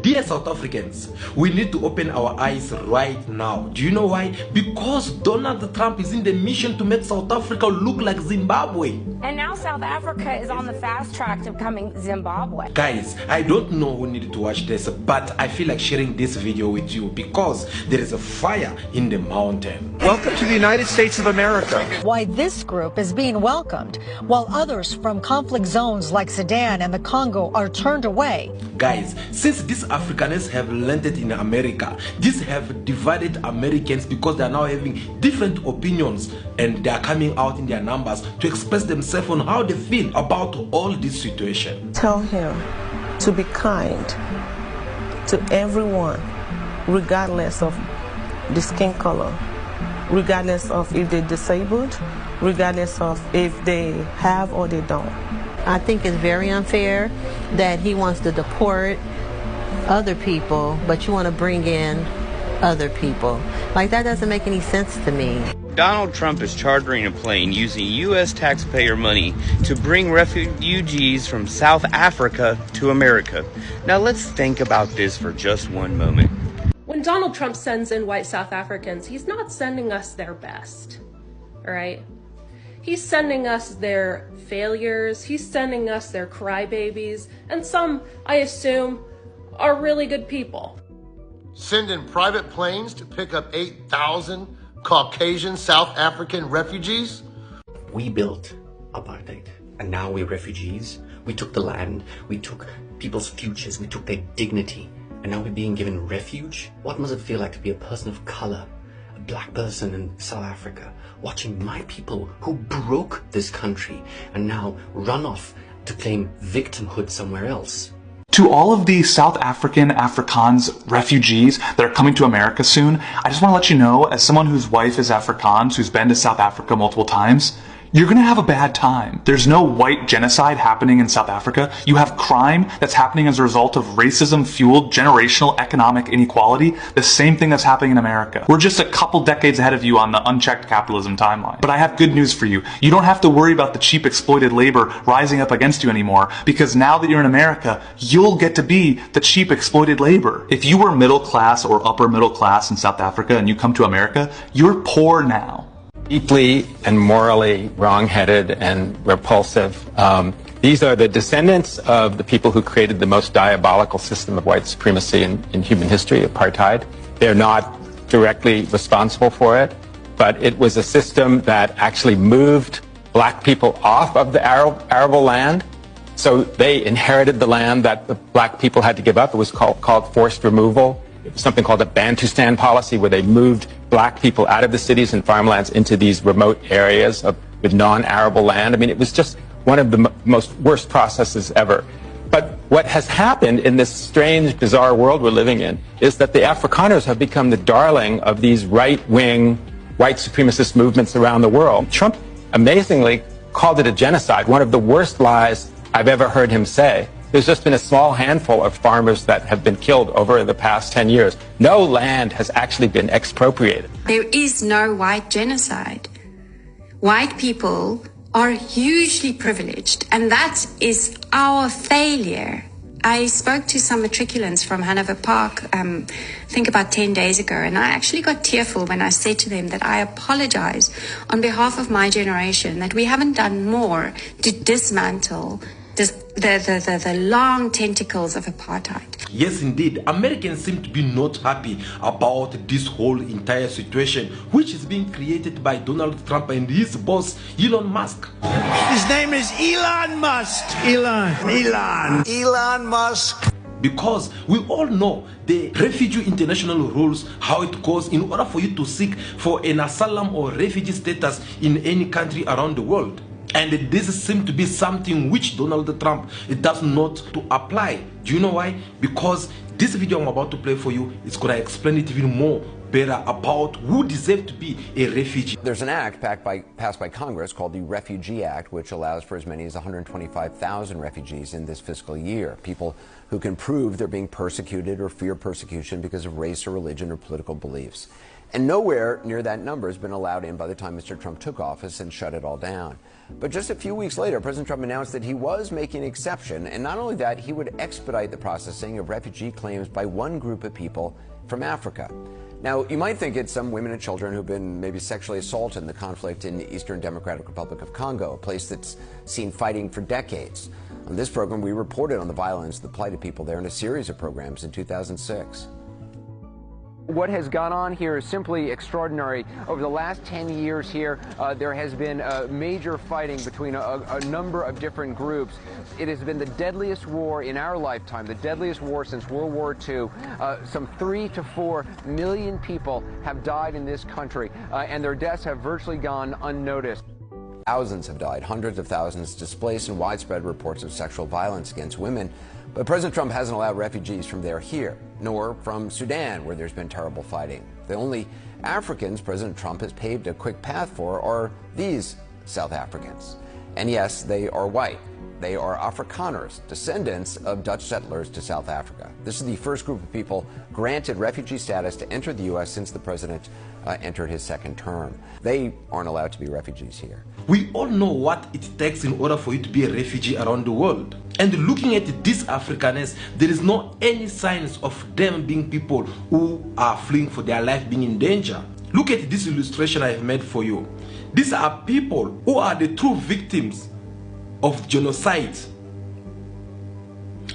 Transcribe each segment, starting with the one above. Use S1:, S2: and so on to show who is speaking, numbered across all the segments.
S1: Dear South Africans, we need to open our eyes right now. Do you know why? Because Donald Trump is in the mission to make South Africa look like Zimbabwe.
S2: And now South Africa is on the fast track to becoming Zimbabwe.
S1: Guys, I don't know who needed to watch this, but I feel like sharing this video with you because there is a fire in the mountain.
S3: Welcome to the United States of America.
S4: Why this group is being welcomed, while others from conflict zones like Sudan and the Congo are turned away.
S1: Guys, since these Afrikaners have landed in America, these have divided Americans because they are now having different opinions and they are coming out in their numbers to express themselves on how they feel about all this situation.
S5: Tell him to be kind to everyone, regardless of the skin color, regardless of if they're disabled, regardless of if they have or they don't.
S6: I think it's very unfair that he wants to deport other people, but you want to bring in other people. Like, that doesn't make any sense to me.
S7: Donald Trump is chartering a plane using U.S. taxpayer money to bring refugees from South Africa to America. Now let's think about this for just one moment.
S8: When Donald Trump sends in white South Africans, he's not sending us their best, all right? He's sending us their failures, he's sending us their crybabies, and some, I assume, are really good people.
S9: Sending private planes to pick up 8,000 Caucasian South African refugees?
S10: We built apartheid, and now we're refugees. We took the land, we took people's futures, we took their dignity, and now we're being given refuge? What must it feel like to be a person of color, a black person in South Africa, watching my people who broke this country and now run off to claim victimhood somewhere else?
S11: To all of the South African Afrikaans refugees that are coming to America soon, I just want to let you know, as someone whose wife is Afrikaans, who's been to South Africa multiple times, you're going to have a bad time. There's no white genocide happening in South Africa. You have crime that's happening as a result of racism-fueled generational economic inequality, the same thing that's happening in America. We're just a couple decades ahead of you on the unchecked capitalism timeline. But I have good news for you. You don't have to worry about the cheap exploited labor rising up against you anymore, because now that you're in America, you'll get to be the cheap exploited labor. If you were middle class or upper middle class in South Africa and you come to America, you're poor now.
S12: Deeply and morally wrong-headed and repulsive. These are the descendants of the people who created the most diabolical system of white supremacy in human history, apartheid. They're not directly responsible for it, but it was a system that actually moved black people off of the arable land. So they inherited the land that the black people had to give up. It was called forced removal. It was something called a Bantustan policy, where they moved black people out of the cities and farmlands into these remote areas with non-arable land. I mean, it was just one of the most worst processes ever. But what has happened in this strange, bizarre world we're living in is that the Afrikaners have become the darling of these right-wing, white supremacist movements around the world. Trump amazingly called it a genocide, one of the worst lies I've ever heard him say. There's just been a small handful of farmers that have been killed over the past 10 years. No land has actually been expropriated.
S13: There is no white genocide. White people are hugely privileged, and that is our failure. I spoke to some matriculants from Hanover Park, I think about 10 days ago, and I actually got tearful when I said to them that I apologize on behalf of my generation that we haven't done more to dismantle the long tentacles of apartheid.
S1: Yes, indeed. Americans seem to be not happy about this whole entire situation, which is being created by Donald Trump and his boss, Elon Musk.
S3: His name is Elon Musk. Elon Musk.
S1: Because we all know the refugee international rules, how it goes in order for you to seek for an asylum or refugee status in any country around the world. And this seems to be something which Donald Trump does not to apply. Do you know why? Because this video I'm about to play for you is going to explain it even more better about who deserves to be a refugee.
S14: There's an act passed by Congress called the Refugee Act, which allows for as many as 125,000 refugees in this fiscal year. People who can prove they're being persecuted or fear persecution because of race or religion or political beliefs. And nowhere near that number has been allowed in by the time Mr. Trump took office and shut it all down. But just a few weeks later, President Trump announced that he was making an exception, and not only that, he would expedite the processing of refugee claims by one group of people from Africa. Now, you might think it's some women and children who've been maybe sexually assaulted in the conflict in the Eastern Democratic Republic of Congo, a place that's seen fighting for decades. On this program, we reported on the violence that plighted people there in a series of programs in 2006.
S15: What has gone on here is simply extraordinary. Over the last 10 years here, there has been major fighting between a number of different groups. It has been the deadliest war in our lifetime, the deadliest war since World War II. Some 3 to 4 million people have died in this country, and their deaths have virtually gone unnoticed.
S14: Thousands have died, hundreds of thousands displaced, and widespread reports of sexual violence against women. But President Trump hasn't allowed refugees from there here, nor from Sudan, where there's been terrible fighting. The only Africans President Trump has paved a quick path for are these South Africans. And yes, they are white. They are Afrikaners, descendants of Dutch settlers to South Africa. This is the first group of people granted refugee status to enter the U.S. since the president entered his second term. They aren't allowed to be refugees here.
S1: We all know what it takes in order for you to be a refugee around the world. And looking at these Afrikaners, there is no any signs of them being people who are fleeing for their life, being in danger. Look at this illustration I have made for you. These are people who are the true victims of genocide.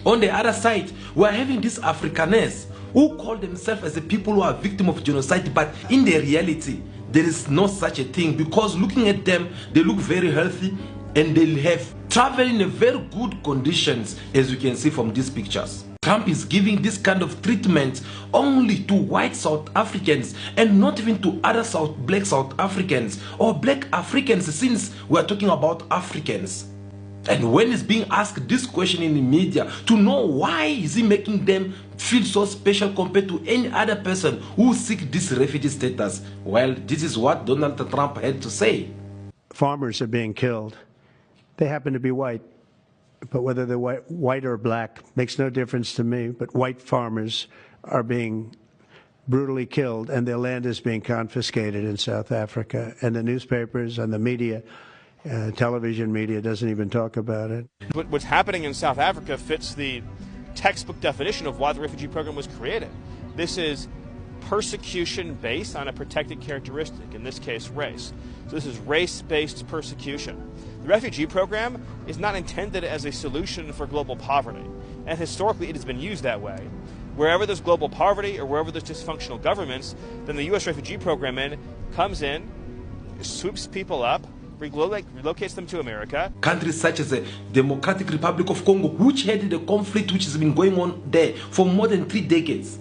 S1: On the other side, we are having these Afrikaners who call themselves as the people who are victims of genocide, but in the reality, there is no such a thing, because looking at them, they look very healthy and they have traveled in a very good conditions, as you can see from these pictures. Trump is giving this kind of treatment only to white South Africans and not even to other black South Africans or black Africans, since we are talking about Africans. And when he's being asked this question in the media to know why is he making them feel so special compared to any other person who seek this refugee status, well, this is what Donald Trump had to say.
S16: Farmers are being killed. They happen to be white, but whether they're white or black makes no difference to me. But white farmers are being brutally killed, and their land is being confiscated in South Africa. And the newspapers and the media, television media, doesn't even talk about it.
S17: What's happening in South Africa fits the textbook definition of why the refugee program was created. This is persecution based on a protected characteristic, in this case race. So this is race-based persecution. The refugee program is not intended as a solution for global poverty, and historically it has been used that way. Wherever there's global poverty or wherever there's dysfunctional governments, then the U.S. refugee program comes in, swoops people up, relocates them to America.
S1: Countries such as the Democratic Republic of Congo, which had the conflict which has been going on there for more than 3 decades.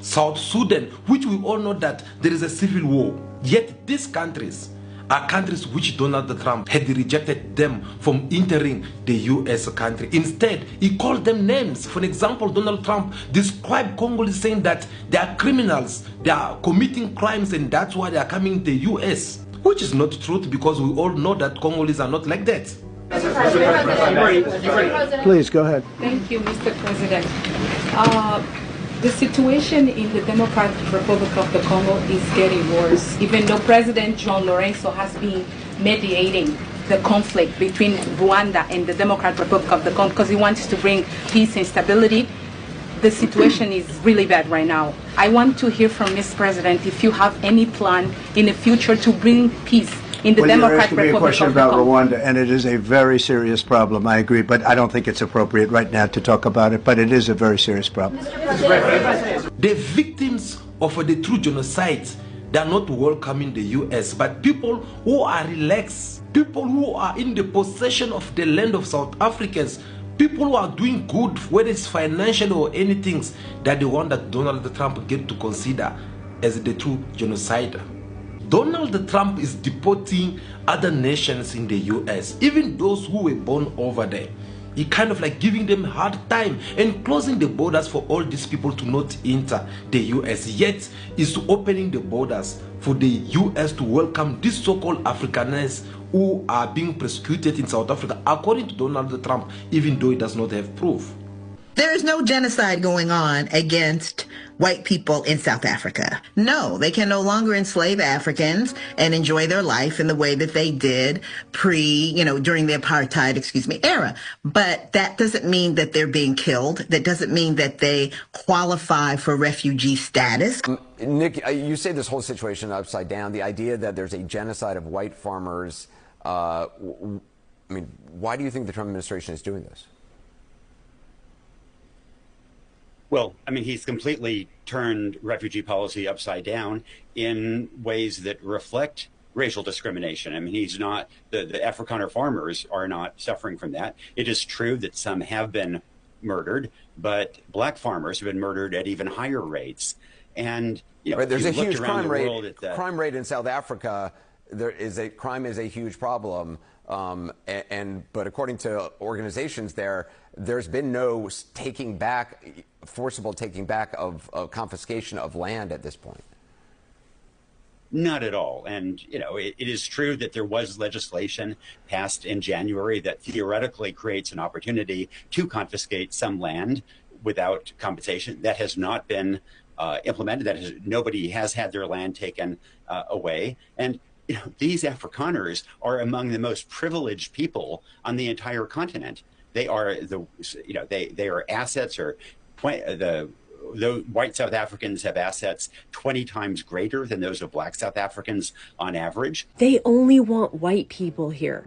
S1: South Sudan, which we all know that there is a civil war. Yet these countries are countries which Donald Trump had rejected them from entering the U.S. country. Instead, he called them names. For example, Donald Trump described Congolese saying that they are criminals, they are committing crimes, and that's why they are coming to the U.S. Which is not true, because we all know that Congolese are not like that.
S16: Please, go ahead.
S18: Thank you, Mr. President. The situation in the Democratic Republic of the Congo is getting worse, even though President John Lorenzo has been mediating the conflict between Rwanda and the Democratic Republic of the Congo because he wants to bring peace and stability. The situation is really bad right now. I want to hear from Ms. President if you have any plan in the future to bring peace in the Democratic Republic of the Congo.
S16: You're asking me a question about Rwanda, and it is a very serious problem, I agree, but I don't think it's appropriate right now to talk about it, but it is a very serious problem.
S1: The victims of the true genocide, they are not welcome in the U.S., but people who are relaxed, people who are in the possession of the land of South Africans, people who are doing good, whether it's financial or anything, that the one that Donald Trump get to consider as the true genocider. Donald Trump is deporting other nations in the U.S., even those who were born over there. He kind of like giving them a hard time and closing the borders for all these people to not enter the U.S. Yet is opening the borders for the U.S. to welcome these so-called Afrikaners who are being persecuted in South Africa, according to Donald Trump, even though he does not have proof.
S19: There is no genocide going on against white people in South Africa. No, they can no longer enslave Africans and enjoy their life in the way that they did during the apartheid, era. But that doesn't mean that they're being killed. That doesn't mean that they qualify for refugee status.
S14: Nick, you say this whole situation upside down. The idea that there's a genocide of white farmers, I mean, why do you think the Trump administration is doing this?
S20: Well, I mean, he's completely turned refugee policy upside down in ways that reflect racial discrimination. I mean, he's not, the Afrikaner farmers are not suffering from that. It is true that some have been murdered, but black farmers have been murdered at even higher rates. And, you know,
S14: right, there's a huge crime
S20: rate
S14: in South Africa. Crime is a huge problem. But according to organizations there's been no forcible taking back of confiscation of land at this point.
S20: Not at all. And, you know, it is true that there was legislation passed in January that theoretically creates an opportunity to confiscate some land without compensation. That has not been implemented. Nobody has had their land taken away. And, you know, these Afrikaners are among the most privileged people on the entire continent. They are they are assets, or the white South Africans have assets 20 times greater than those of black South Africans on average.
S21: They only want white people here.